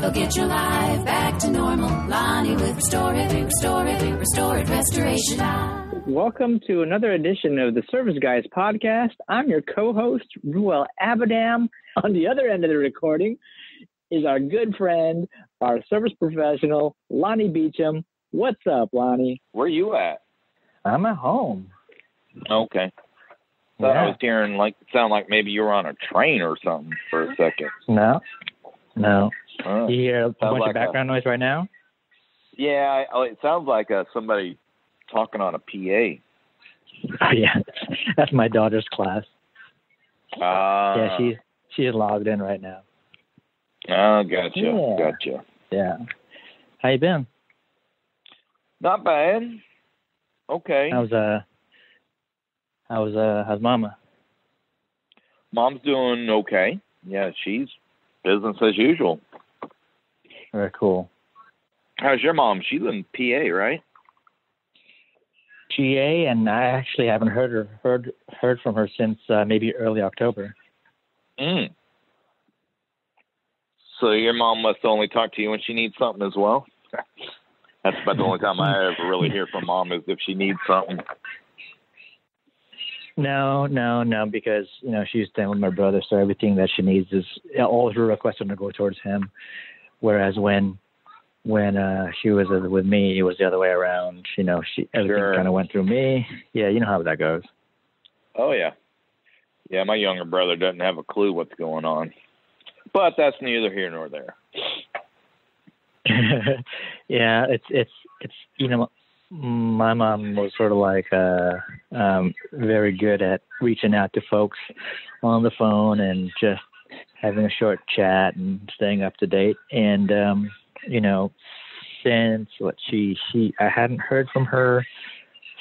They'll get your life back to normal. Lonnie with Restore It, Restoration. Welcome to another edition of the Service Guys podcast. I'm your co-host, Ruel Abadam. On the other end of the recording is our good friend, our service professional, Lonnie Beecham. What's up, Lonnie? Where you at? I'm at home. Okay. Thought I was hearing sound like maybe you were on a train or something for a second. No. Oh, You hear a bunch of background noise right now? Yeah, it sounds like somebody talking on a PA. Oh, yeah, that's my daughter's class. Yeah, she's logged in right now. Oh, gotcha. Yeah. How you been? Not bad. Okay. How's Mama? Mom's doing okay. Yeah, she's business as usual. Very cool. How's your mom? She's in PA, right? GA, and I actually haven't heard from her since maybe early October. So your mom must only talk to you when she needs something as well? That's about the only time I ever really hear from Mom is if she needs something. No, because, she's staying with my brother, so everything that she needs is, all her requests are to go towards him. Whereas when she was with me, it was the other way around. Everything kind of went through me. Yeah, you know how that goes. Oh, yeah. Yeah, my younger brother doesn't have a clue what's going on. But that's neither here nor there. Yeah, it's my mom was sort of like very good at reaching out to folks on the phone and just having a short chat and staying up to date. And since I hadn't heard from her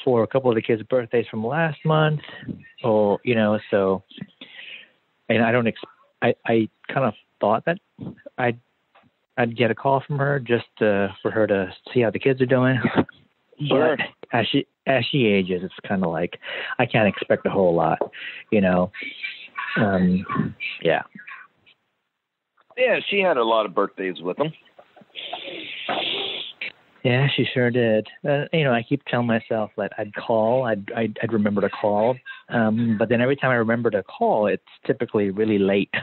for a couple of the kids' birthdays from last month, so and I kind of thought that I'd get a call from her just for her to see how the kids are doing. Sure. But as she ages, it's kind of like I can't expect a whole lot, Yeah. Yeah, she had a lot of birthdays with them. Yeah, she sure did. I keep telling myself that I'd call, I'd remember to call, but then every time I remember to call, it's typically really late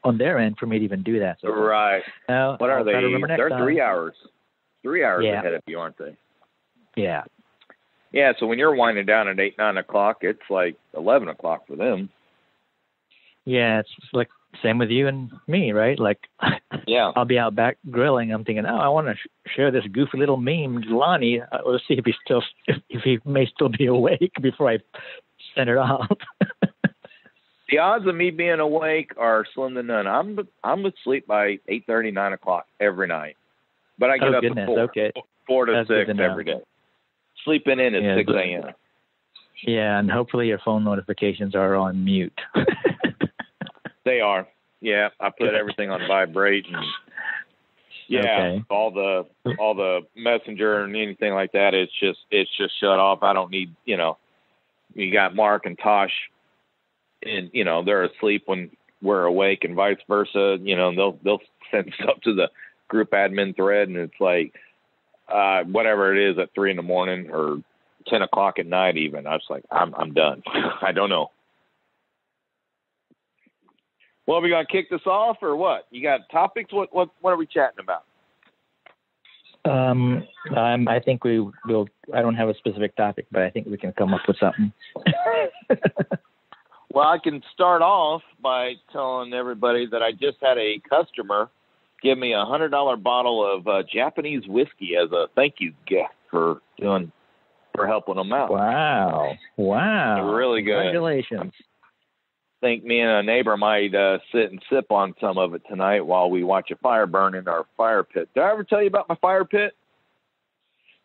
on their end for me to even do that. So, right. What are they? They're 3 hours. 3 hours ahead of you, aren't they? Yeah. Yeah, so when you're winding down at 8, 9 o'clock, it's like 11 o'clock for them. Yeah, it's like same with you and me, right? Like, yeah, I'll be out back grilling. I'm thinking, I want to share this goofy little meme to Lonnie. Let's see if he may still be awake before I send it off. The odds of me being awake are slim to none. I'm asleep by 8:30, 9 o'clock every night, but I get up at 4 to 6 every day. Sleeping in at 6 a.m. Yeah, and hopefully your phone notifications are on mute. They are. Yeah, I put everything on vibrate and all the messenger and anything like that. It's just shut off. I don't need, you got Mark and Tosh and, they're asleep when we're awake and vice versa. They'll send stuff to the group admin thread and it's like, whatever it is at 3 a.m. or 10 o'clock at night even. I was like, I'm done. I don't know. Well, are we going to kick this off or what? You got topics? What are we chatting about? I think we will. I don't have a specific topic, but I think we can come up with something. Well, I can start off by telling everybody that I just had a customer give me a $100 bottle of Japanese whiskey as a thank you gift for helping them out. Wow. Really good. Congratulations. I think me and a neighbor might sit and sip on some of it tonight while we watch a fire burn in our fire pit. Did I ever tell you about my fire pit?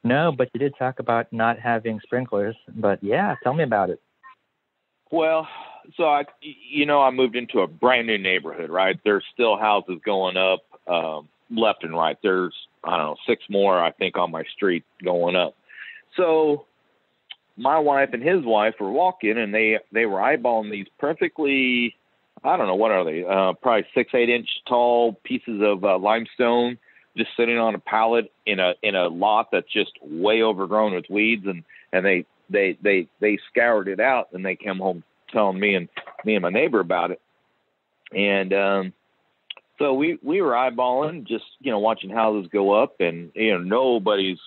No, but you did talk about not having sprinklers. But yeah, tell me about it. Well, so I moved into a brand new neighborhood, right? There's still houses going up left and right. There's, 6 more, I think, on my street going up. So my wife and his wife were walking, and they were eyeballing these perfectly I don't know, what are they? Probably 6-8 inch tall pieces of limestone just sitting on a pallet in a lot that's just way overgrown with weeds, and they scoured it out, and they came home telling me and my neighbor about it. And so we were eyeballing, just, watching houses go up, and, nobody's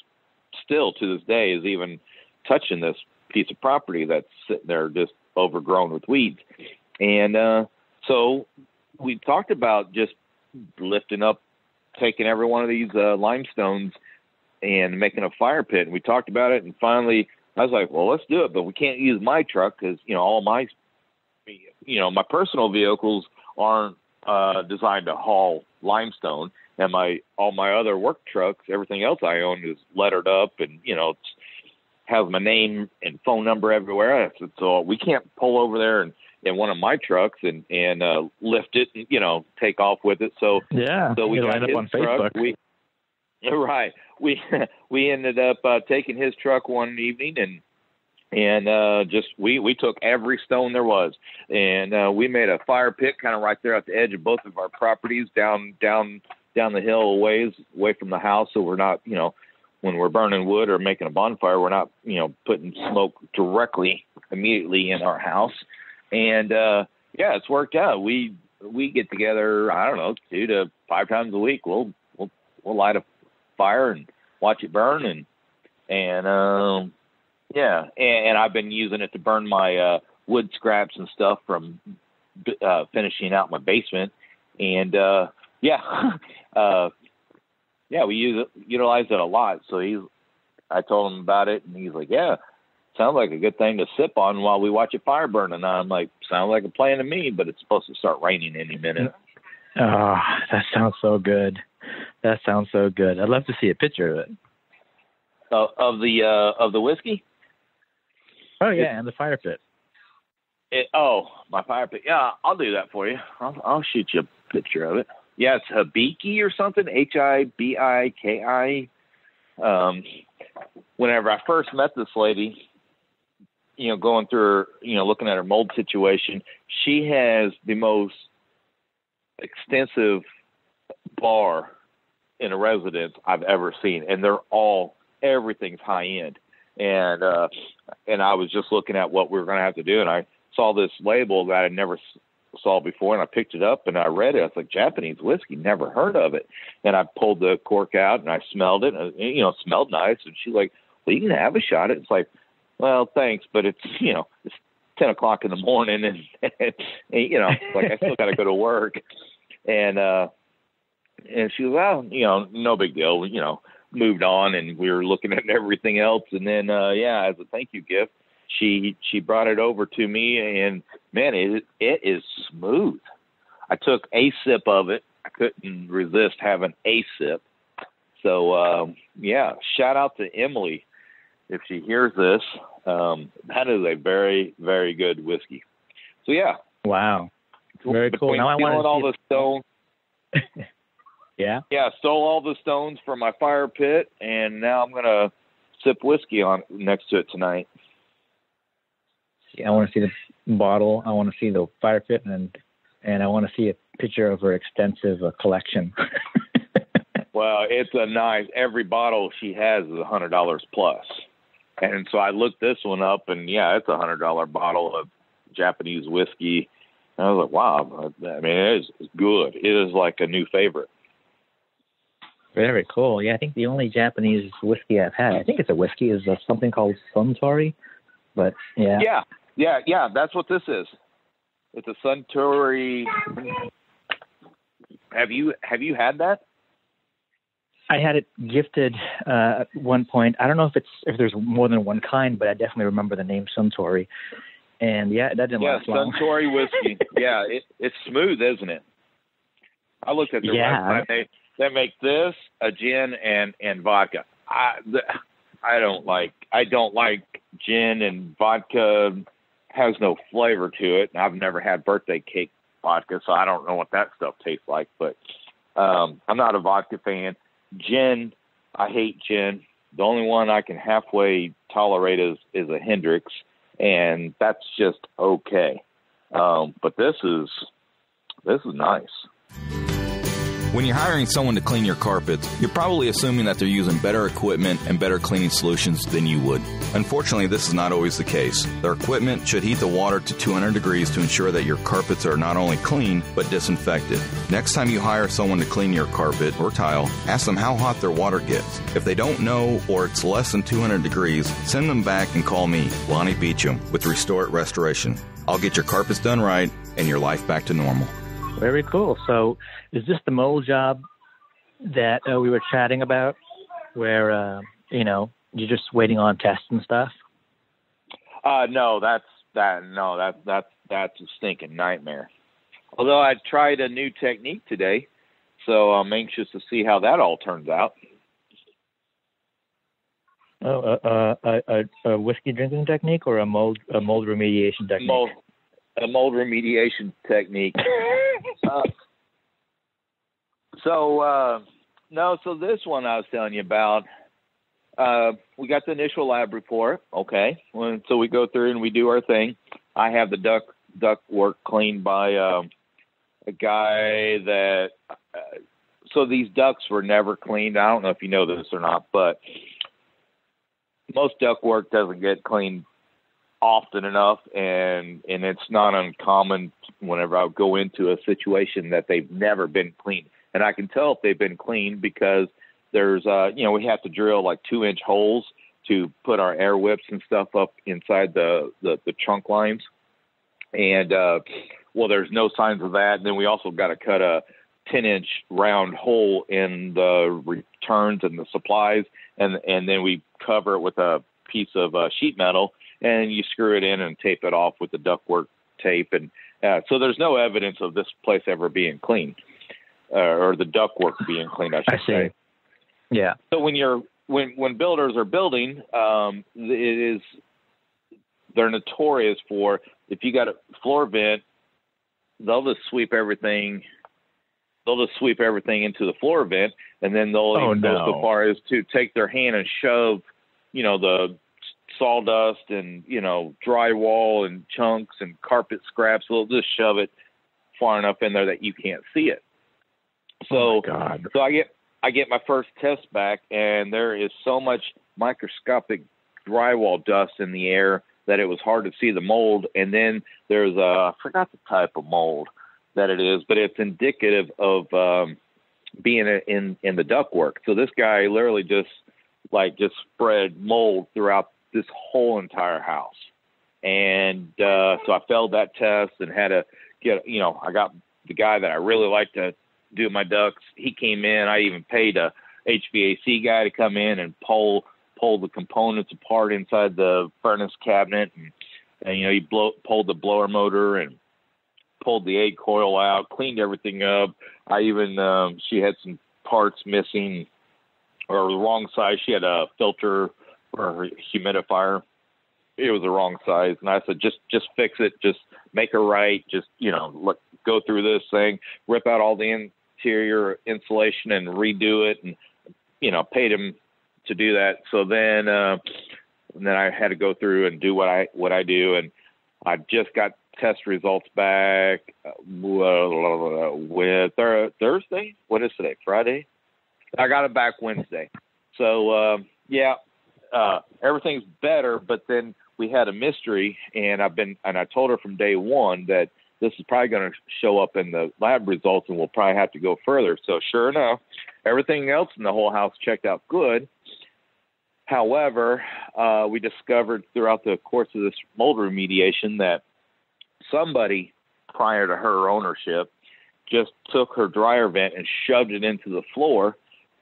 still to this day is even touching this piece of property that's sitting there just overgrown with weeds. And so we talked about just lifting up, taking every one of these limestones and making a fire pit. And we talked about it, and finally I was like, well, let's do it, but we can't use my truck because, all my personal vehicles aren't designed to haul limestone, and all my other work trucks, everything else I own is lettered up, and has my name and phone number everywhere. So we can't pull over there and in one of my trucks and lift it and take off with it. So so we got his on truck. Facebook. We ended up taking his truck one evening and just we took every stone there was, and we made a fire pit kind of right there at the edge of both of our properties, down the hill away from the house, so we're not when we're burning wood or making a bonfire, we're not putting smoke directly immediately in our house. And it's worked out. We get together, I don't know, 2 to 5 times a week. We'll light a fire and watch it burn, and I've been using it to burn my wood scraps and stuff from finishing out my basement. And we utilize it a lot. So I told him about it, and he's like, yeah, sounds like a good thing to sip on while we watch a fire burn. And I'm like, sounds like a plan to me, but it's supposed to start raining any minute. Oh, that sounds so good. That sounds so good. I'd love to see a picture of it. Of the whiskey? Oh yeah, and the fire pit. My fire pit. Yeah, I'll do that for you. I'll shoot you a picture of it. Yeah, it's Hibiki or something. Hibiki. Whenever I first met this lady, going through her, looking at her mold situation, she has the most extensive bar in a residence I've ever seen, and everything's high end. And I was just looking at what we were going to have to do, and I saw this label that I never saw before, and I picked it up and I read it. I was like, Japanese whiskey, never heard of it. And I pulled the cork out and I smelled it, and it smelled nice. And she's like, well, you can have a shot. It's like, well, thanks, but it's it's 10 o'clock in the morning, and like I still got to go to work. And she was, well, no big deal. Moved on, and we were looking at everything else. And then, as a thank you gift, she brought it over to me, and man, it is smooth. I took a sip of it. I couldn't resist having a sip. So, shout out to Emily if she hears this. That is a very, very good whiskey. So, yeah. Wow. Very cool. Now I want all the stones. Yeah? Yeah, stole all the stones from my fire pit, and now I'm going to sip whiskey on next to it tonight. I want to see the bottle. I want to see the fire pit, and I want to see a picture of her extensive collection. Well, it's a nice. Every bottle she has is $100 plus, and so I looked this one up, and it's $100 bottle of Japanese whiskey. And I was like, wow. I mean, it is good. It is like a new favorite. Very cool. Yeah, I think the only Japanese whiskey I've had, I think it's a whiskey, is something called Suntory. But yeah. Yeah. That's what this is. It's a Suntory. Have you had that? I had it gifted at one point. I don't know if there's more than one kind, but I definitely remember the name Suntory. And that didn't last long. Suntory whiskey. Yeah, it's smooth, isn't it? I looked at their website. They make this, a gin, and vodka. I don't like gin, and vodka has no flavor to it. And I've never had birthday cake vodka, so I don't know what that stuff tastes like. But I'm not a vodka fan. Gin, I hate gin. The only one I can halfway tolerate is a Hendrix, and that's just okay. But this is This is nice. When you're hiring someone to clean your carpets, you're probably assuming that they're using better equipment and better cleaning solutions than you would. Unfortunately, this is not always the case. Their equipment should heat the water to 200 degrees to ensure that your carpets are not only clean, but disinfected. Next time you hire someone to clean your carpet or tile, ask them how hot their water gets. If they don't know or it's less than 200 degrees, send them back and call me, Lonnie Beecham, with Restore It Restoration. I'll get your carpets done right and your life back to normal. Very cool. So is this the mold job that we were chatting about where, you're just waiting on tests and stuff? No, that's a stinking nightmare. Although I tried a new technique today, so I'm anxious to see how that all turns out. A whiskey drinking technique or a mold remediation technique? A mold remediation technique. So this one I was telling you about, we got the initial lab report. Okay. So we go through and we do our thing. I have the duct work cleaned by a guy that, so these ducts were never cleaned. I don't know if you know this or not, but most duct work doesn't get cleaned often enough, and it's not uncommon whenever I go into a situation that they've never been cleaned. And I can tell if they've been cleaned because there's, we have to drill like 2-inch holes to put our air whips and stuff up inside the trunk lines. And, there's no signs of that. And then we also got to cut a 10-inch round hole in the returns and the supplies. And then we cover it with a piece of sheet metal, and you screw it in and tape it off with the ductwork tape. And so there's no evidence of this place ever being cleaned, or the ductwork being cleaned, I should say. Yeah. So when builders are building, they're notorious for, if you got a floor vent, they'll just sweep everything into the floor vent, and then they'll even go so far as to take their hand and shove, the sawdust and, drywall and chunks and carpet scraps. They'll just shove it far enough in there that you can't see it. So, so I get my first test back, and there is so much microscopic drywall dust in the air that it was hard to see the mold. And then there's I forgot the type of mold that it is, but it's indicative of being in the ductwork. So this guy literally just spread mold throughout this whole entire house. And so I failed that test and had to get, I got the guy that I really like to do my ducts. He came in. I even paid a HVAC guy to come in and pull the components apart inside the furnace cabinet. And he pulled the blower motor and pulled the egg coil out, cleaned everything up. I even, she had some parts missing, or the wrong size. She had a filter for her humidifier. It was the wrong size. And I said, just fix it. Just make it right. Just, go through this thing, rip out all the interior insulation and redo it. And, paid him to do that. So then I had to go through and do what I do. And I just got test results back with Thursday. What is today? Friday? I got it back Wednesday. So, everything's better, but then we had a mystery, and I told her from day one that this is probably going to show up in the lab results, and we'll probably have to go further. So sure enough, everything else in the whole house checked out good. However, we discovered throughout the course of this mold remediation that somebody prior to her ownership just took her dryer vent and shoved it into the floor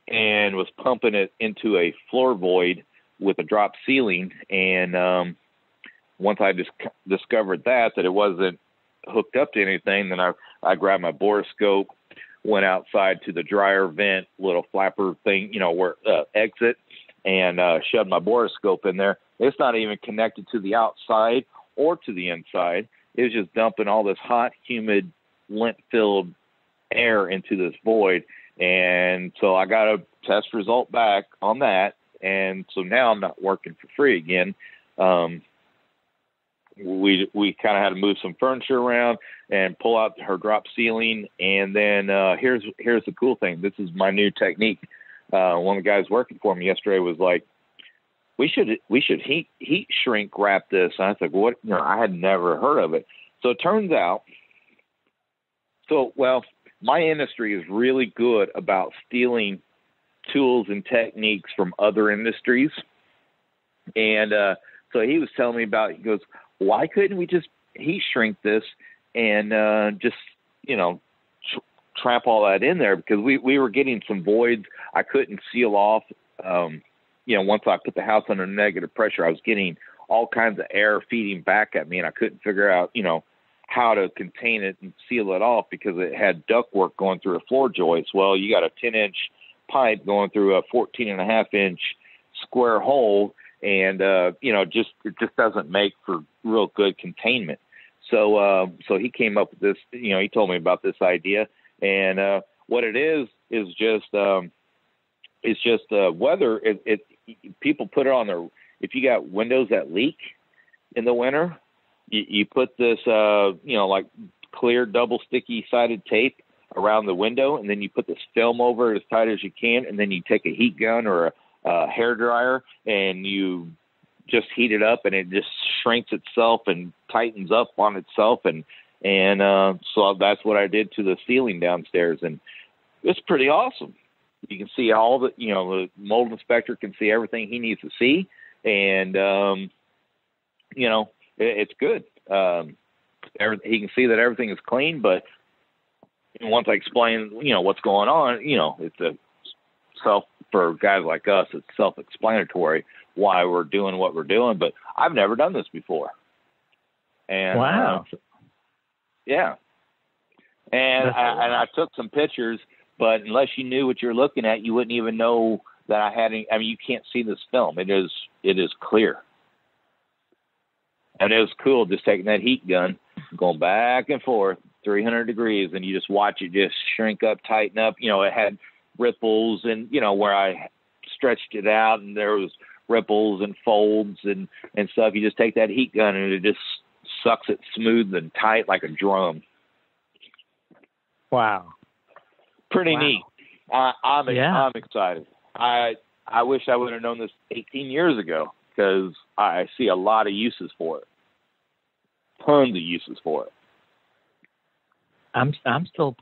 and was pumping it into a floor void with a drop ceiling. And once I discovered that it wasn't hooked up to anything, then I grabbed my borescope, went outside to the dryer vent little flapper thing, where exit, and shoved my borescope in there. It's not even connected to the outside or to the inside. It was just dumping all this hot, humid, lint-filled air into this void. And so I got a test result back on that. And so now I'm not working for free again. we kind of had to move some furniture around and pull out her drop ceiling. And then here's the cool thing. This is my new technique. One of the guys working for me yesterday was like, we should heat shrink wrap this. And I was like, what? I had never heard of it. So it turns out, my industry is really good about stealing tools and techniques from other industries. And so he was telling me about, he goes, why couldn't we just heat shrink this and just, trap all that in there? Because we were getting some voids I couldn't seal off. Once I put the house under negative pressure, I was getting all kinds of air feeding back at me, and I couldn't figure out, how to contain it and seal it off because it had ductwork going through a floor joist. Well, you got a 10-inch pipe going through a 14.5-inch square hole, and it just doesn't make for real good containment. So he came up with this. He told me about this idea, and what it is just weather. People put it on their. If you got windows that leak in the winter, you put this like clear double sticky sided tape around the window, and then you put this film over it as tight as you can, and then you take a heat gun or a hair dryer and you just heat it up, and it just shrinks itself and tightens up on itself, and so that's what I did to the ceiling downstairs, and it's pretty awesome. You can see all the mold inspector can see everything he needs to see, and it's good. He can see that everything is clean, but once I explain, what's going on, it's for guys like us, it's self-explanatory why we're doing what we're doing, but I've never done this before. And wow. Yeah. And I took some pictures, but unless you knew what you're looking at, you wouldn't even know that I had any. I mean, you can't see this film. It is clear. And it was cool just taking that heat gun, going back and forth, 300 degrees, and you just watch it just shrink up, tighten up. It had ripples and, where I stretched it out and there was ripples and folds and stuff. You just take that heat gun and it just sucks it smooth and tight like a drum. Wow. Pretty neat. I'm excited. I wish I would have known this 18 years ago, because I see a lot of uses for it. Tons of uses for it. I'm still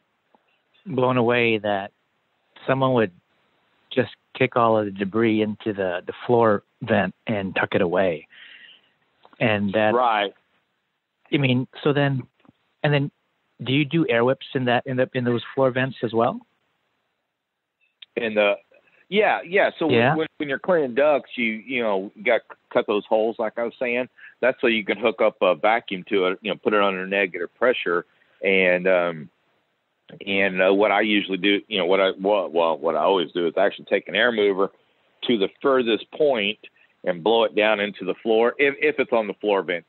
blown away that someone would just kick all of the debris into the floor vent and tuck it away. And that, right. I mean, and then do you do air whips in those floor vents as well? Yeah. So when you're cleaning ducts, you got to cut those holes, like I was saying. That's so you can hook up a vacuum to it, put it under negative pressure. And what I usually do, what I always do is actually take an air mover to the furthest point and blow it down into the floor. If it's on the floor vent,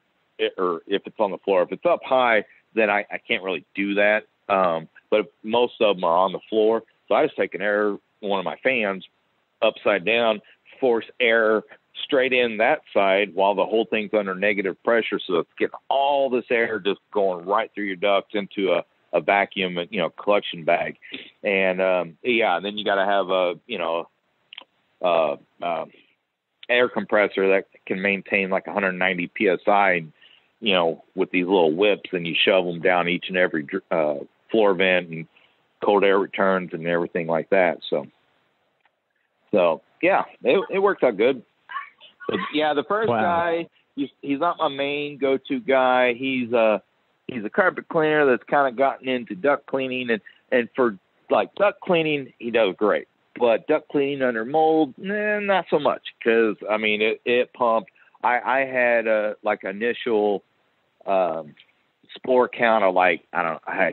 or if it's on the floor, if it's up high, then I can't really do that. But most of them are on the floor. So I just take one of my fans upside down, force air straight in that side while the whole thing's under negative pressure. So it's getting all this air just going right through your ducts into a vacuum, collection bag. And, then you got to have air compressor that can maintain like 190 PSI, with these little whips, and you shove them down each and every floor vent and cold air returns and everything like that. So yeah, it works out good. But yeah, the first guy, he's not my main go-to guy. He's a carpet cleaner that's kind of gotten into duct cleaning, and for like duct cleaning, he does great. But duct cleaning under mold, not so much, because I mean it pumped. I had initial spore count of I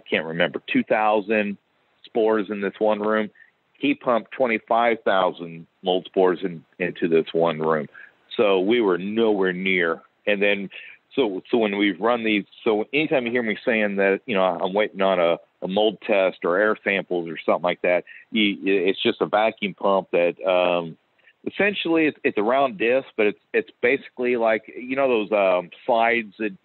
can't remember, 2,000 spores in this one room. He pumped 25,000 mold spores into this one room. So we were nowhere near. And then, so when we've run these, so anytime you hear me saying that, I'm waiting on a mold test or air samples or something like that, it's just a vacuum pump that essentially it's a round disc, but it's basically like, those slides that,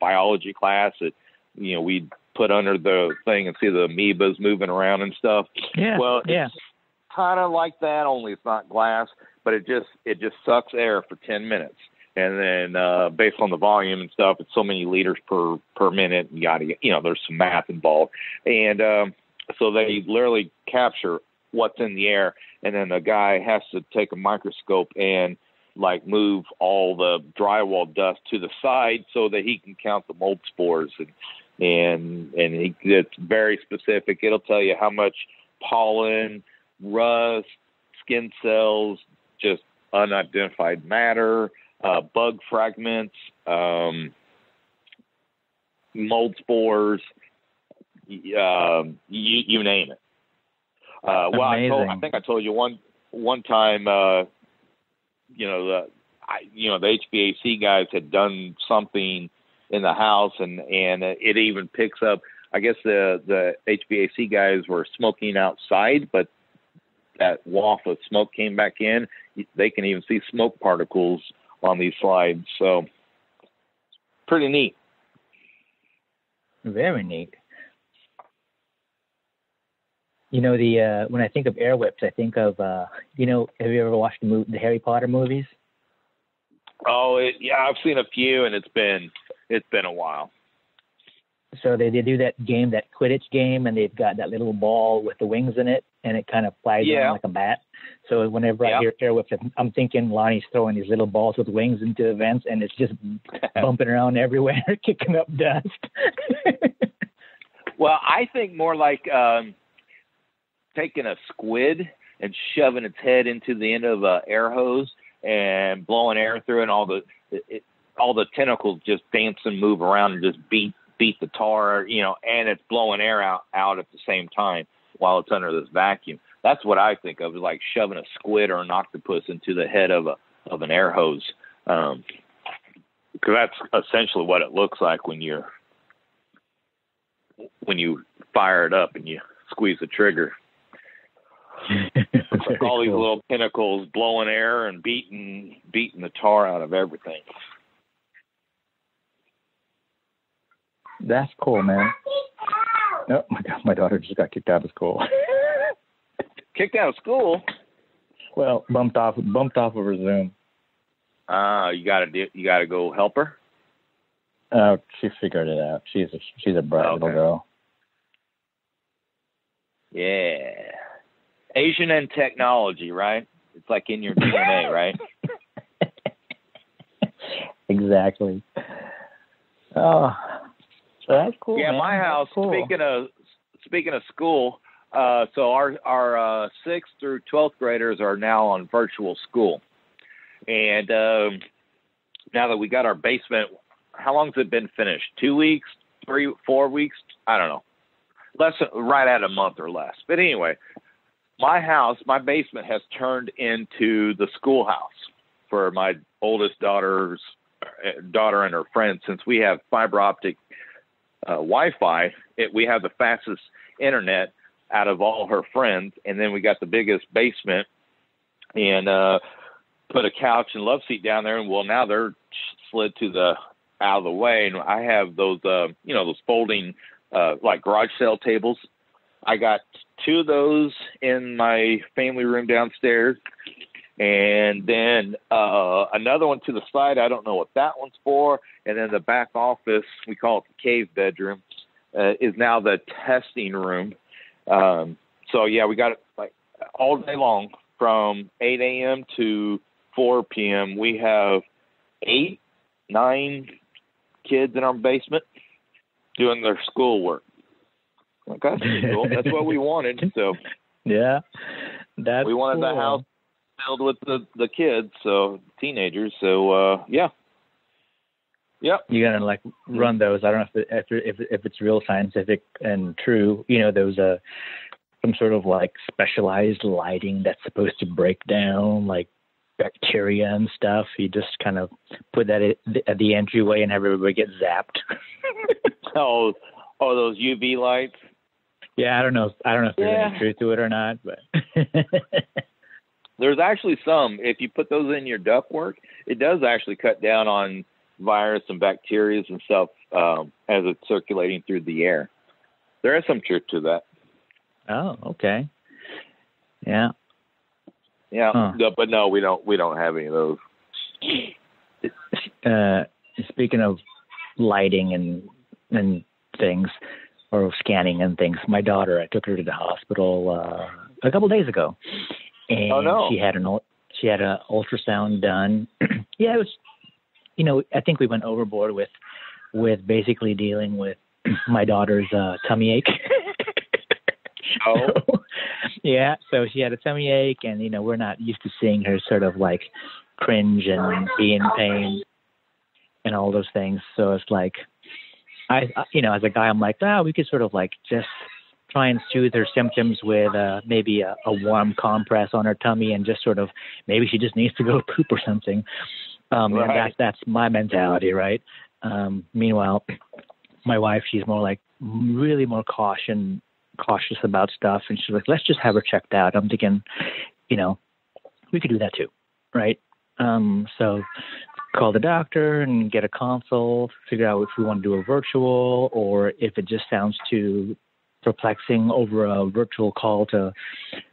biology class that, we'd put under the thing and see the amoebas moving around and stuff. Yeah. Well, yeah. it's kind of like that, only it's not glass, but it just sucks air for 10 minutes. And then based on the volume and stuff, it's so many liters per minute, and there's some math involved. And so they literally capture what's in the air, and then the guy has to take a microscope and like move all the drywall dust to the side so that he can count the mold spores, and it's very specific. It'll tell you how much pollen, rust, skin cells, just unidentified matter, bug fragments, mold spores, you name it. Well, I think I told you one time, the HVAC guys had done something in the house, and it even picks up. I guess the HVAC guys were smoking outside, but that waft of smoke came back in. They can even see smoke particles on these slides. So pretty neat. Very neat. When I think of air whips, I think of, have you ever watched the Harry Potter movies? Oh, I've seen a few, and it's been a while. So they do that game, that Quidditch game, and they've got that little ball with the wings in it, and it kind of flies around like a bat. So whenever I hear air whips, I'm thinking Lonnie's throwing these little balls with wings into the vents, and it's just bumping around everywhere, kicking up dust. Well, I think more like taking a squid and shoving its head into the end of an air hose and blowing air through it, and all the tentacles just dance and move around and just beat the tar, and it's blowing air out at the same time while it's under this vacuum. That's what I think of, is like shoving a squid or an octopus into the head of an air hose, because that's essentially what it looks like when you fire it up and you squeeze the trigger. Like all these little tentacles blowing air and beating the tar out of everything. That's cool, man. Oh my God, my daughter just got kicked out of school. Kicked out of school? Well, bumped off of her Zoom. You gotta go help her. She figured it out. She's a bright little girl. Yeah. Asian and technology, right? It's like in your DNA, right? Exactly. Oh, so that's cool. Yeah, man. my house. Cool. Speaking of school, so our 6th through 12th graders are now on virtual school, and now that we got our basement, how long has it been finished? 2 weeks, 3, 4 weeks? I don't know. Right at a month or less. But anyway, my basement has turned into the schoolhouse for my oldest daughter and her friends. Since we have fiber optic Wi-Fi, we have the fastest internet out of all her friends, and then we got the biggest basement, and put a couch and love seat down there, and now they're slid out of the way, and I have those those folding like garage sale tables. I got 2 of those in my family room downstairs, and then another one to the side. I don't know what that one's for. And then the back office, we call it the cave bedroom, is now the testing room. So yeah, we got it like all day long from 8 a.m. to 4 p.m. We have 8, 9 kids in our basement doing their schoolwork. Okay, cool. That's what we wanted. So yeah, we wanted cool. the house filled with the kids, so teenagers. So yeah. Yep. You gotta like run those. I don't know if it's real scientific and true. Those some sort of like specialized lighting that's supposed to break down like bacteria and stuff. You just kind of put that at the entryway and have everybody get zapped. oh, those UV lights. Yeah, I don't know if there's any truth to it or not, but There's actually some. If you put those in your ductwork, it does actually cut down on virus and bacteria and stuff as it's circulating through the air. There is some truth to that. Oh, okay. Yeah. Yeah, but no, we don't have any of those. Speaking of lighting and things, or scanning and things, my daughter, I took her to the hospital a couple days ago, and she had an ultrasound done. Yeah, it was. I think we went overboard with basically dealing with my daughter's tummy ache. Oh. Yeah, so she had a tummy ache, and we're not used to seeing her sort of like cringe and be in pain and all those things. So it's like, I as a guy, I'm like, we could sort of like just try and soothe her symptoms with maybe a warm compress on her tummy, and just sort of maybe she just needs to go poop or something. Right. And that's my mentality, right? Meanwhile, my wife, she's more like really more cautious about stuff, and she's like, let's just have her checked out. I'm thinking, we could do that too, right? So call the doctor and get a consult, figure out if we want to do a virtual, or if it just sounds too perplexing over a virtual call, to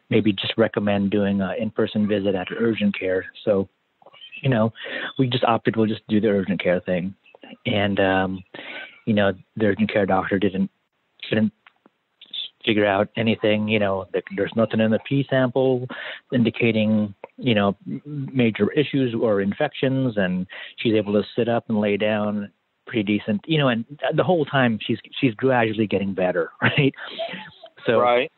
maybe just recommend doing an in-person visit at urgent care. So, we just opted, we'll just do the urgent care thing. And, the urgent care doctor didn't figure out anything, that there's nothing in the pee sample indicating, major issues or infections, and she's able to sit up and lay down pretty decent, and the whole time she's gradually getting better, right? So right.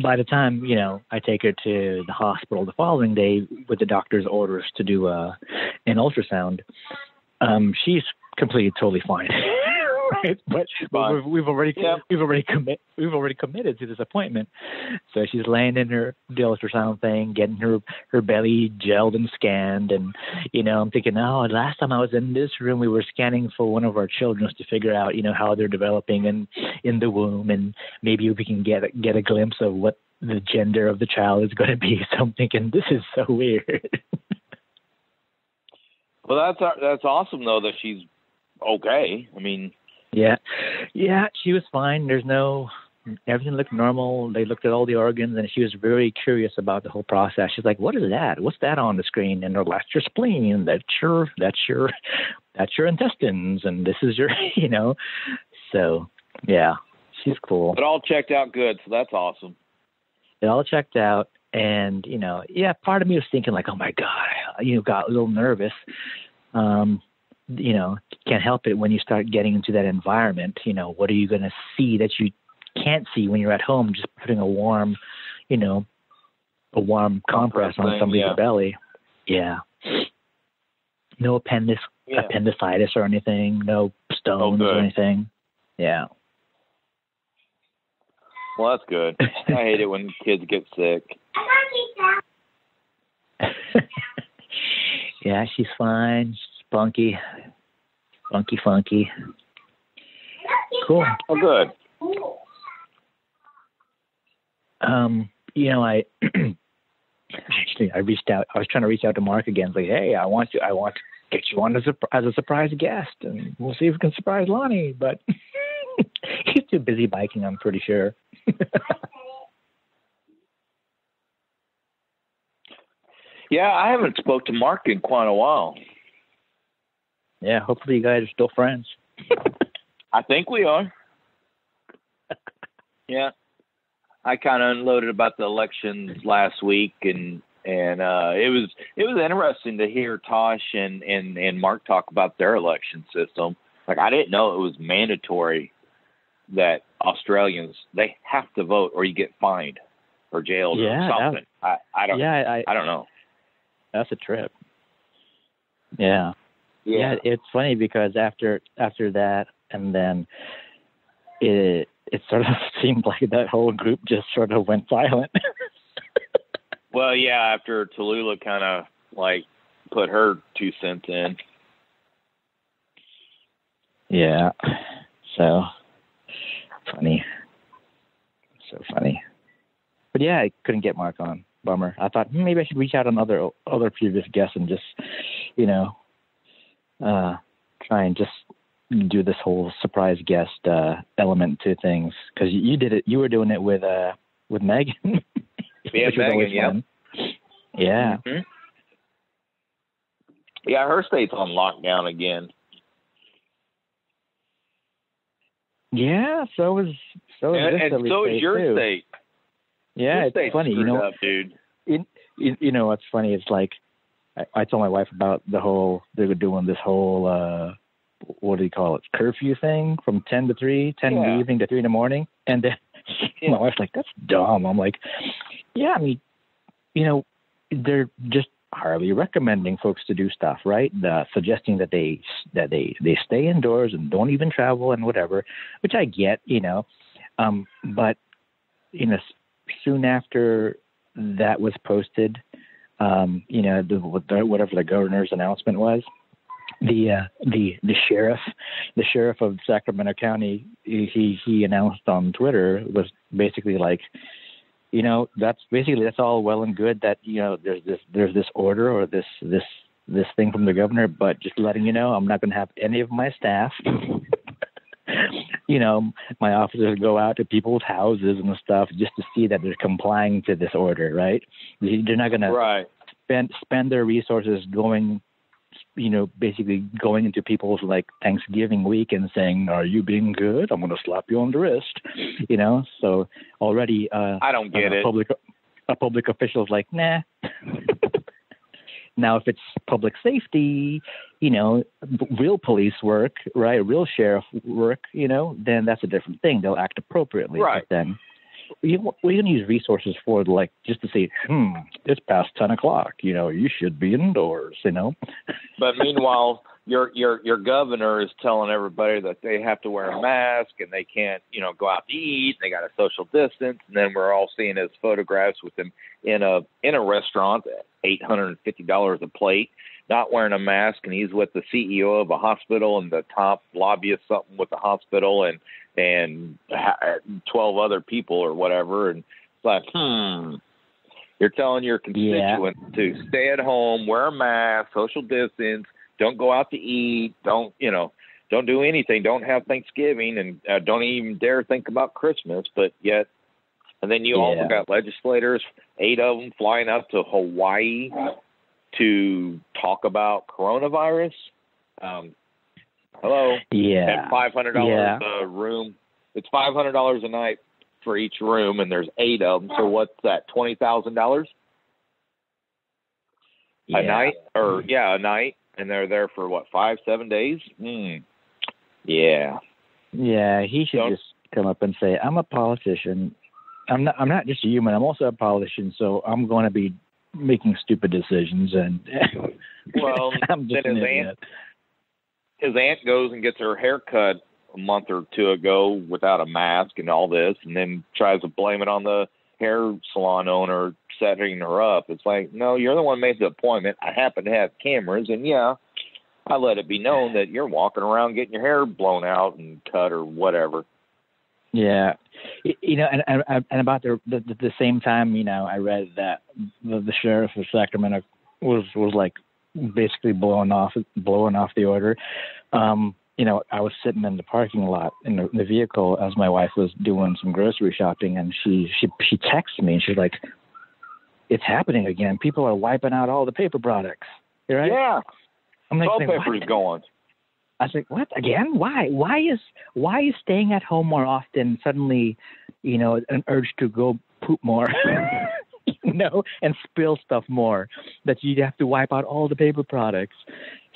By the time, I take her to the hospital the following day with the doctor's orders to do an ultrasound, she's completely totally fine. Right? But we've already committed to this appointment. So she's laying in the ultrasound thing, getting her belly gelled and scanned, and I'm thinking, last time I was in this room, we were scanning for one of our children to figure out how they're developing in the womb, and maybe we can get a glimpse of what the gender of the child is going to be. So I'm thinking, this is so weird. Well, that's awesome though that she's okay. I mean. Yeah, she was fine. Everything looked normal. They looked at all the organs, and she was very curious about the whole process. She's like, "What is that? What's that on the screen?" And they're like, "That's your spleen. That's your intestines, and this is your, So, yeah, she's cool. It all checked out good, so that's awesome. It all checked out, and part of me was thinking like, "Oh my God," got a little nervous. Can't help it when you start getting into that environment. What are you going to see that you can't see when you're at home? Just putting a warm compress on somebody's belly. Yeah. No appendicitis or anything. No stones or anything. Yeah. Well, that's good. I hate it when kids get sick. Yeah, she's fine. Funky. Cool. Oh, good. I reached out. I was trying to reach out to Mark again. Like, hey, I want to get you on as a surprise guest, and we'll see if we can surprise Lonnie. But he's too busy biking, I'm pretty sure. Yeah, I haven't spoke to Mark in quite a while. Yeah, hopefully you guys are still friends. I think we are. Yeah. I kind of unloaded about the elections last week, and it was interesting to hear Tosh and Mark talk about their election system. Like, I didn't know it was mandatory that Australians, they have to vote or you get fined or jailed or something. I don't know. That's a trip. Yeah. Yeah, it's funny because after that, and then it sort of seemed like that whole group just sort of went silent. Well, yeah, after Tallulah kind of like put her 2 cents in. Yeah. So funny. So funny. But yeah, I couldn't get Mark on. bummer. I thought maybe I should reach out on other previous guests and just, try and just do this whole surprise guest element to things, because you did it. You were doing it with Megan. Yeah, Megan. Yeah. Yeah. Mm-hmm. Yeah, her state's on lockdown again. Yeah, so is your state. Yeah, it's funny, up, dude. What's funny? It's like I told my wife about they were doing this whole what do you call it, curfew thing from 10 to 3, 10 in the evening to 3 in the morning, and then my wife's like, "That's dumb." I'm like, "Yeah, I mean, they're just hardly recommending folks to do stuff, right? Suggesting that they stay indoors and don't even travel and whatever," which I get, but soon after that was posted, whatever the governor's announcement was, the sheriff of Sacramento County, he announced on Twitter, was basically like, that's all well and good that there's this order or this thing from the governor, but just letting you know, I'm not going to have any of my staff, my officers go out to people's houses and stuff just to see that they're complying to this order, right? They're not going to spend their resources going, basically going into people's like Thanksgiving week and saying, "Are you being good? I'm going to slap you on the wrist." So already I don't get it. A public official's like, nah. Now, if it's public safety, real police work, right, real sheriff work, then that's a different thing. They'll act appropriately. Right. But then we're going to use resources for, like, just to say, it's past 10 o'clock, you should be indoors, But meanwhile, your governor is telling everybody that they have to wear a mask and they can't, go out to eat. They got to social distance. And then we're all seeing his photographs with him in a restaurant, $850 a plate, not wearing a mask, and he's with the CEO of a hospital and the top lobbyist something with the hospital and 12 other people or whatever. And it's like, you're telling your constituents to stay at home, wear a mask, social distance, don't go out to eat, don't do anything, don't have Thanksgiving, and don't even dare think about Christmas. But yet, and then you also got legislators, 8 of them flying out to Hawaii to talk about coronavirus. Hello. Yeah. And $500 a room. It's $500 a night for each room, and there's 8 of them. So what's that? $20,000 a night? A night, and they're there for what, 5-7 days? Yeah. Yeah. He should just come up and say, "I'm a politician. I'm not just a human. I'm also a politician. So I'm going to be making stupid decisions." And well, I'm just then his aunt goes and gets her hair cut a month or 2 ago without a mask and all this, and then tries to blame it on the hair salon owner setting her up. It's like, no, you're the one who made the appointment. I happen to have cameras, and I let it be known that you're walking around getting your hair blown out and cut or whatever. Yeah, and about the same time, I read that the sheriff of Sacramento was like basically blowing off the order. I was sitting in the parking lot in the vehicle as my wife was doing some grocery shopping, and she texts me and she's like, "It's happening again. People are wiping out all the paper products." Right? Yeah. I'm like, toilet paper is going. I was like, "What again? Why is staying at home more often suddenly, an urge to go poop more, and spill stuff more, that you have to wipe out all the paper products?"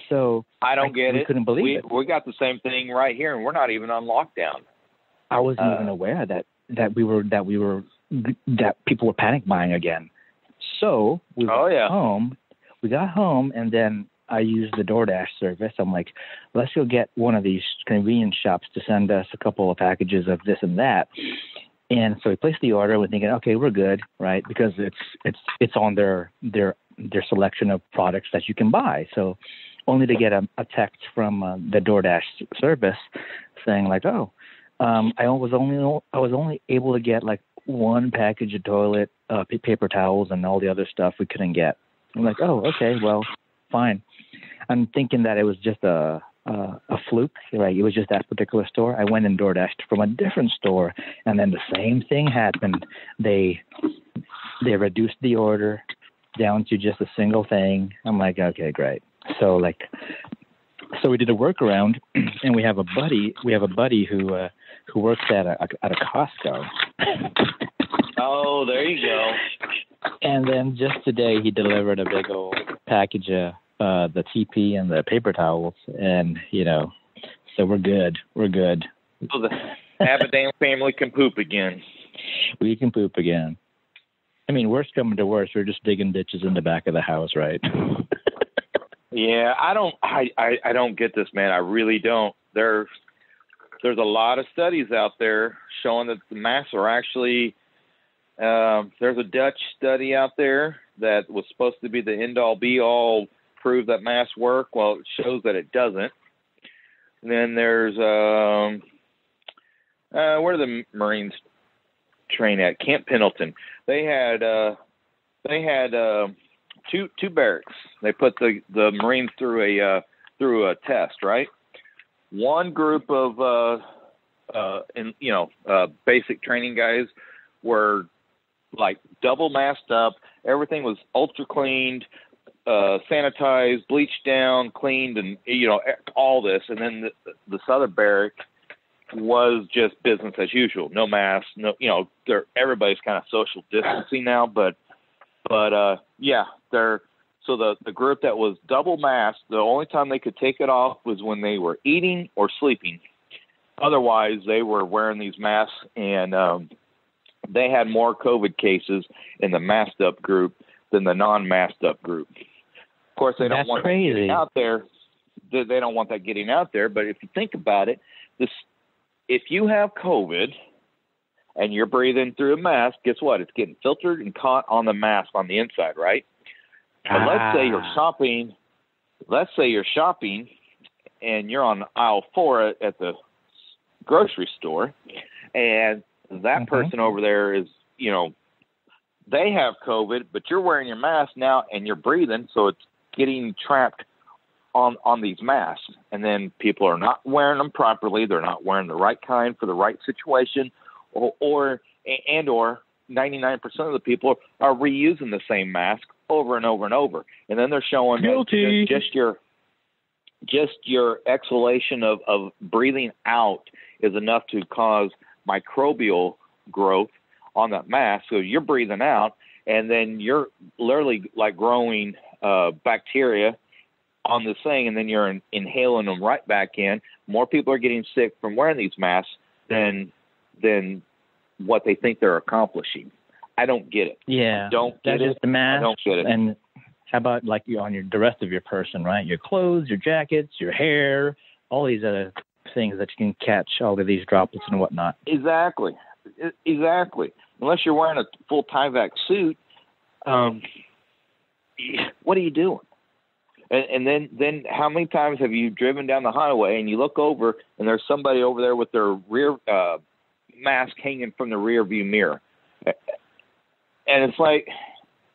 So I don't get it. Couldn't believe it. We got the same thing right here, and we're not even on lockdown. I wasn't even aware that people were panic buying again. So we got home. We got home, and then I used the DoorDash service. I'm like, let's go get one of these convenience shops to send us a couple of packages of this and that. And so we placed the order. We're thinking, okay, we're good, right? Because it's on their selection of products that you can buy. So only to get a text from the DoorDash service saying like, I was only able to get like one package of toilet paper towels and all the other stuff we couldn't get. I'm like, oh, okay, well, fine. I'm thinking that it was just a fluke, right? It was just that particular store. I went and DoorDashed from a different store, and then the same thing happened. They reduced the order down to just a single thing. I'm like, okay, great. So we did a workaround, and we have a buddy who works at a Costco. Oh, there you go. And then just today he delivered a big old package of the TP and the paper towels, and so we're good. So the Abadan family can poop again. We can poop again. I mean, worst coming to worst, we're just digging ditches in the back of the house, right? Yeah, I don't get this, man. I really don't. There's a lot of studies out there showing that the masks are actually. There's a Dutch study out there that was supposed to be the end-all, be-all, prove that masks work. Well, it shows that it doesn't. And then there's where do the Marines train at? Camp Pendleton. They had two barracks. They put the Marines through a test, right? One group of basic training guys were like double masked up. Everything was ultra cleaned, sanitized, bleached down, cleaned, and all this. And then this other barrack was just business as usual. No masks. No, everybody's kind of social distancing now, but yeah, so the group that was double masked, the only time they could take it off was when they were eating or sleeping. Otherwise, they were wearing these masks, and they had more COVID cases in the masked up group than the non-masked up group. Of course, they don't want that getting out there. They don't want that getting out there. But if you think about it, if you have COVID and you're breathing through a mask, guess what? It's getting filtered and caught on the mask on the inside, right? But let's say you're shopping and you're on aisle 4 at the grocery store, and that person over there is, they have COVID, but you're wearing your mask now and you're breathing, so it's getting trapped on these masks. And then people are not wearing them properly. They're not wearing the right kind for the right situation, or 99% of the people are reusing the same mask over and over and over. And then they're showing guilty. Just your exhalation of breathing out is enough to cause microbial growth on that mask. So you're breathing out, and then you're literally like growing bacteria on this thing, and then you're inhaling them right back in. More people are getting sick from wearing these masks than what they think they're accomplishing. I don't get it. Yeah, don't get it. The mask. I don't get it. And how about like the rest of your person, right? Your clothes, your jackets, your hair, all these other things that you can catch all of these droplets and whatnot. Exactly. Unless you're wearing a full Tyvek suit, what are you doing? And then how many times have you driven down the highway and you look over and there's somebody over there with their rear mask hanging from the rear view mirror? And it's like,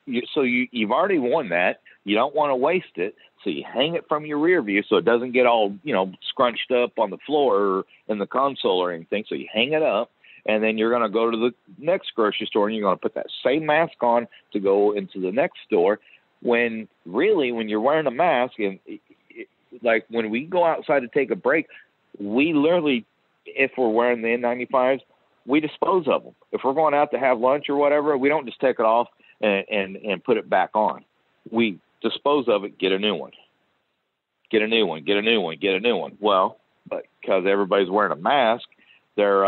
you've already won that. You don't want to waste it, so you hang it from your rear view so it doesn't get all, scrunched up on the floor or in the console or anything. So you hang it up, and then you're going to go to the next grocery store and you're going to put that same mask on to go into the next store. When really, when you're wearing a mask, and like when we go outside to take a break, we literally, if we're wearing the N95s, we dispose of them. If we're going out to have lunch or whatever, we don't just take it off and put it back on. We dispose of it, get a new one. Well, but because everybody's wearing a mask, they're,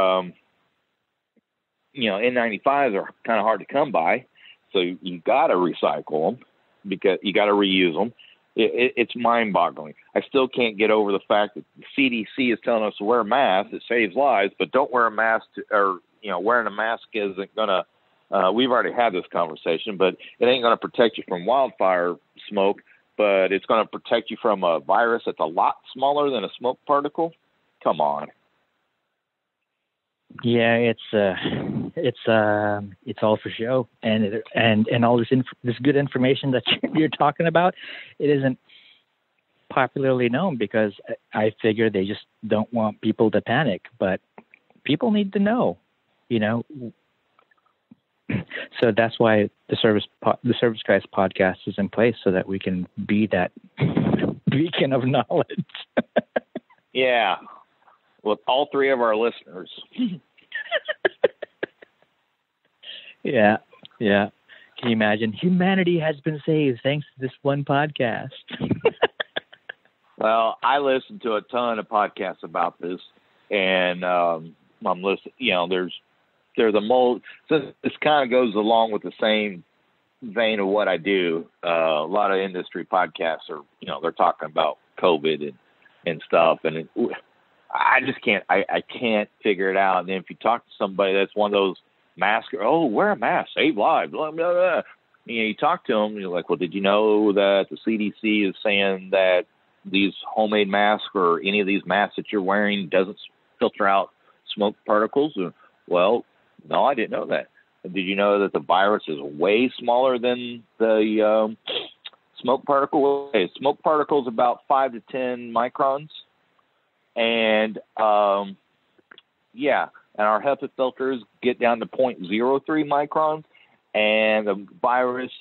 N95s are kind of hard to come by. So you got to recycle them because you got to reuse them. It's mind-boggling. I still can't get over the fact that the CDC is telling us to wear a mask. It saves lives, but don't wear a mask wearing a mask isn't going to we've already had this conversation, but it ain't going to protect you from wildfire smoke, but it's going to protect you from a virus that's a lot smaller than a smoke particle. Come on. Yeah, it's all for show, and all this good information that you're talking about, it isn't popularly known because I figure they just don't want people to panic, but people need to know, you know. So that's why the Service Guys podcast is in place, so that we can be that beacon of knowledge. Yeah, with all three of our listeners. Yeah. Can you imagine? Humanity has been saved thanks to this one podcast. Well, I listen to a ton of podcasts about this, and I'm listening. You know, there's a mold. So this kind of goes along with the same vein of what I do. A lot of industry podcasts are, you know, they're talking about COVID and stuff, and I just can't. I can't figure it out. And then if you talk to somebody that's one of those mask, oh, wear a mask, save lives, blah, blah, blah. You talk to them, you're like, well, did you know that the CDC is saying that these homemade masks or any of these masks that you're wearing doesn't filter out smoke particles? Well, no, I didn't know that. Did you know that the virus is way smaller than the smoke particle? Smoke particles about 5 to 10 microns. And, and our HEPA filters get down to 0.03 microns, and the virus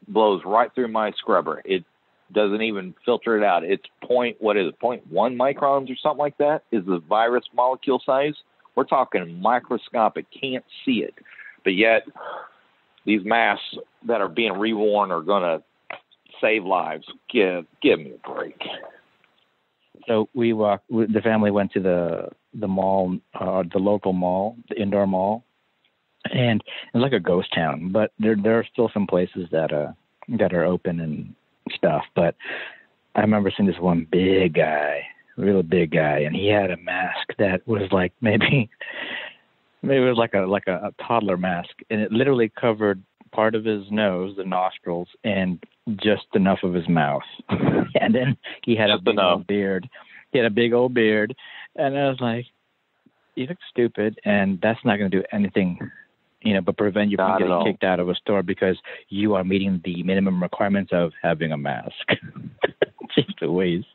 blows right through my scrubber. It doesn't even filter it out. It's 0.1 microns or something like that is the virus molecule size. We're talking microscopic, can't see it. But yet, these masks that are being reworn are going to save lives. Give me a break. So the family went to the mall, the local mall, the indoor mall, and it's like a ghost town. But there are still some places that are open and stuff. But I remember seeing this one big guy, real big guy, and he had a mask that was like maybe it was like a toddler mask, and it literally covered part of his nose, the nostrils, and just enough of his mouth. And then he had a big old beard. He had a big old beard, and I was like, "You look stupid," and that's not going to do anything, you know, but prevent you from getting kicked out of a store because you are meeting the minimum requirements of having a mask. Just a waste.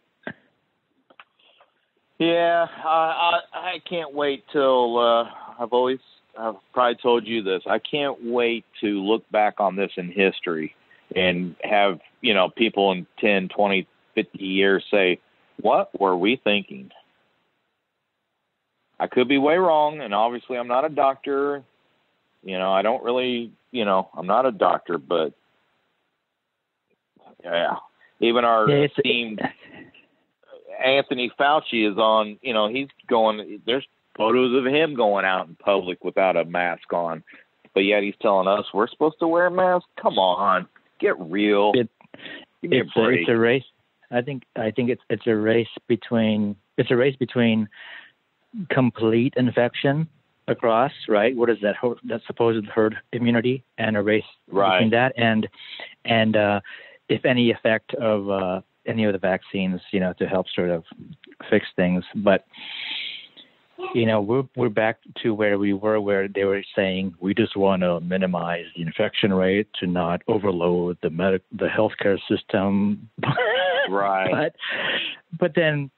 Yeah, I can't wait till I've probably told you this. I can't wait to look back on this in history and have, you know, people in 10, 20, 50 years say, what were we thinking? I could be way wrong, and obviously I'm not a doctor. You know, I don't really, you know, I'm not a doctor, but yeah, even our esteemed Anthony Fauci is on, you know, he's going, there's photos of him going out in public without a mask on, but yet he's telling us we're supposed to wear a mask. Come on, get real. It's a race. I think it's a race between complete infection across, right? What is that? That supposed herd immunity, and a race between that, and if any effect of any of the vaccines, you know, to help sort of fix things. But you know, we're back to where we were, where they were saying we just want to minimize the infection rate to not overload the healthcare system. Right. But then,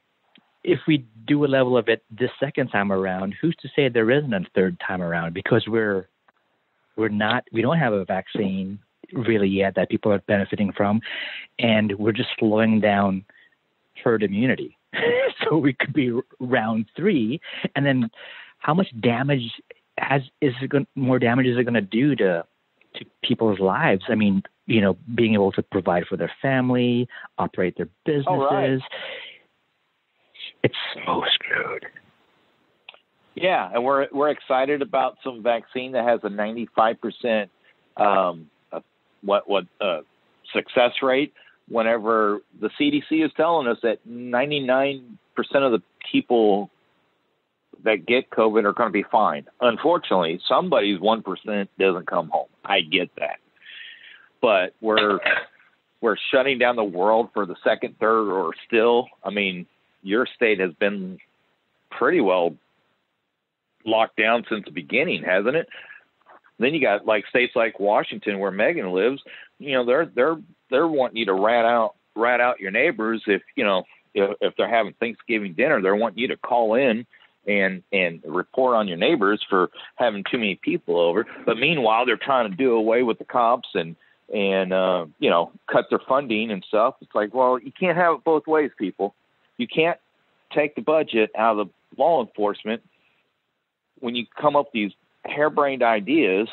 if we do a level of it this second time around, who's to say there isn't a third time around? Because we don't have a vaccine really yet that people are benefiting from, and we're just slowing down herd immunity. So we could be round 3, and then how much damage more damage is it going to do to people's lives? I mean, you know, being able to provide for their family, operate their businesses. Oh, right. It's so screwed. Yeah, and we're excited about some vaccine that has a 95% success rate. Whenever the CDC is telling us that 99% of the people that get COVID are going to be fine. Unfortunately, somebody's 1% doesn't come home. I get that, but we're shutting down the world for the second, third, or still. I mean, your state has been pretty well locked down since the beginning, hasn't it? Then you got like states like Washington where Megan lives. They're wanting you to rat out your neighbors if they're having Thanksgiving dinner. They're wanting you to call in and report on your neighbors for having too many people over. But meanwhile, they're trying to do away with the cops and cut their funding and stuff. It's like, well, you can't have it both ways, people. You can't take the budget out of the law enforcement when you come up with these harebrained ideas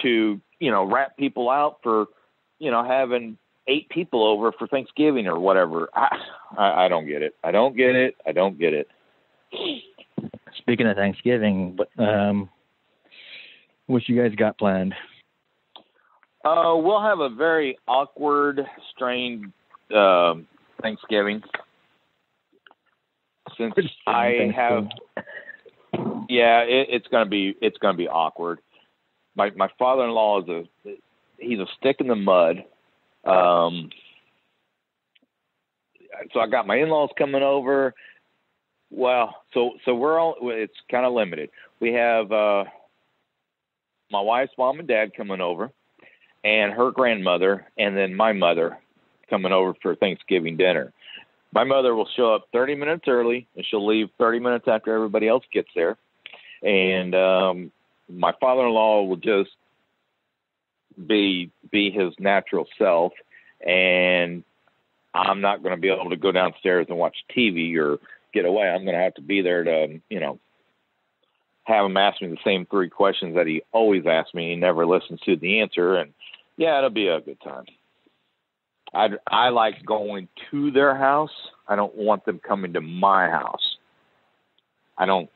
to, rat people out for, having 8 people over for Thanksgiving or whatever. I don't get it. I don't get it. Speaking of Thanksgiving, what you guys got planned? We'll have a very awkward, strained Thanksgiving. Since I have, it's gonna be awkward. My father-in-law he's a stick in the mud. So I got my in-laws coming over. Well, so it's kind of limited. We have my wife's mom and dad coming over, and her grandmother, and then my mother coming over for Thanksgiving dinner. My mother will show up 30 minutes early, and she'll leave 30 minutes after everybody else gets there. And my father-in-law will just be his natural self, and I'm not going to be able to go downstairs and watch TV or get away. I'm going to have to be there to, have him ask me the same 3 questions that he always asks me. He never listens to the answer, and it'll be a good time. I like going to their house. I don't want them coming to my house. I don't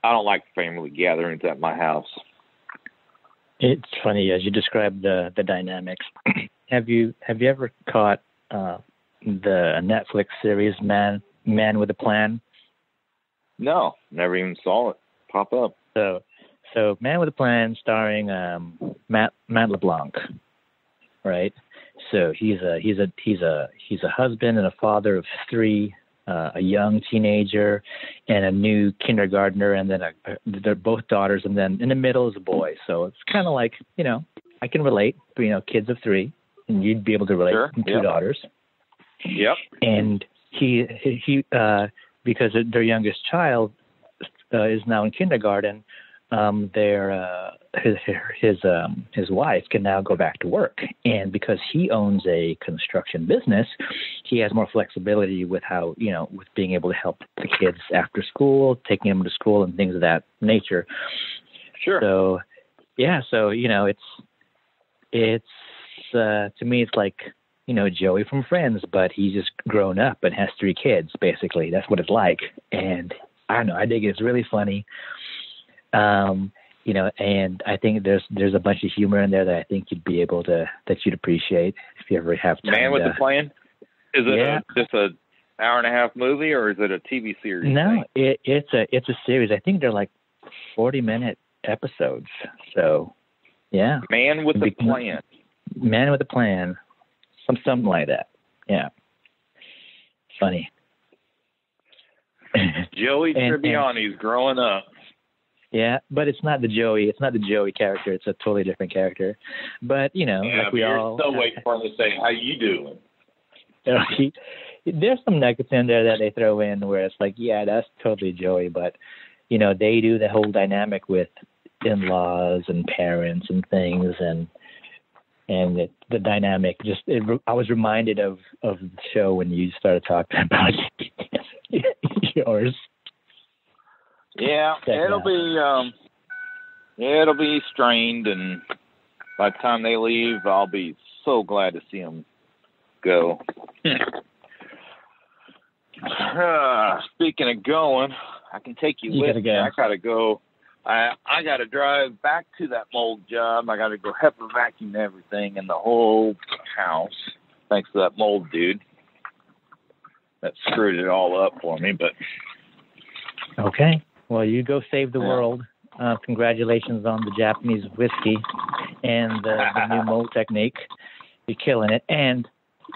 like family gatherings at my house. It's funny as you describe the dynamics. Have you ever caught the Netflix series Man with a Plan? No, never even saw it pop up. So Man with a Plan, starring Matt LeBlanc, right? So he's a husband and a father of 3, a young teenager and a new kindergartner, and then they're both daughters, and then in the middle is a boy. So it's kind of like, I can relate, kids of 3, and you'd be able to relate. Sure. 2 daughters. Yep. And he because their youngest child is now in kindergarten, his wife can now go back to work, and because he owns a construction business, he has more flexibility with how with being able to help the kids after school, taking them to school, and things of that nature. Sure. So it's to me it's like Joey from Friends, but he's just grown up and has 3 kids. Basically, that's what it's like, and I don't know. I think it's really funny. And I think there's a bunch of humor in there that I think you'd be able to, that you'd appreciate if you ever have time. Man with a Plan? Is it just an hour-and-a-half movie, or is it a TV series? No, it's a series. I think they're like 40-minute episodes. So, yeah. Man with a Plan. Man with a Plan. Something like that. Yeah. Funny. Joey Tribbiani's growing up. Yeah, but it's not the Joey character. It's a totally different character. But like we all still waiting for him to say, "How you doing?" There's some nuggets in there that they throw in where it's like, yeah, that's totally Joey. But they do the whole dynamic with in-laws and parents and things, and the dynamic. I was reminded of the show when you started talking about yours. Yeah, it'll be strained, and by the time they leave, I'll be so glad to see them go. Speaking of going, I can take you with me. I gotta go. I gotta drive back to that mold job. I gotta go HEPA vacuum everything in the whole house. Thanks to that mold dude that screwed it all up for me. But okay. Well, you go save the world. Congratulations on the Japanese whiskey and the new mold technique. You're killing it. And,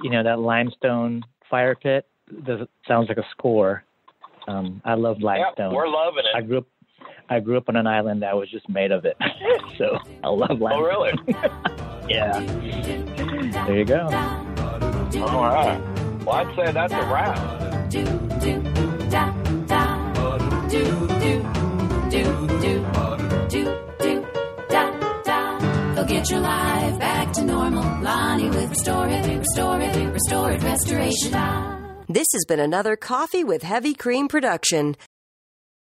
that limestone fire pit sounds like a score. I love limestone. Yeah, we're loving it. I grew up on an island that was just made of it. So I love limestone. Oh, really? Yeah. There you go. All right. Well, I'd say that's a wrap. They'll get your life back to normal. Lonnie with Restore It, Restoration. This has been another Coffee with Heavy Cream production.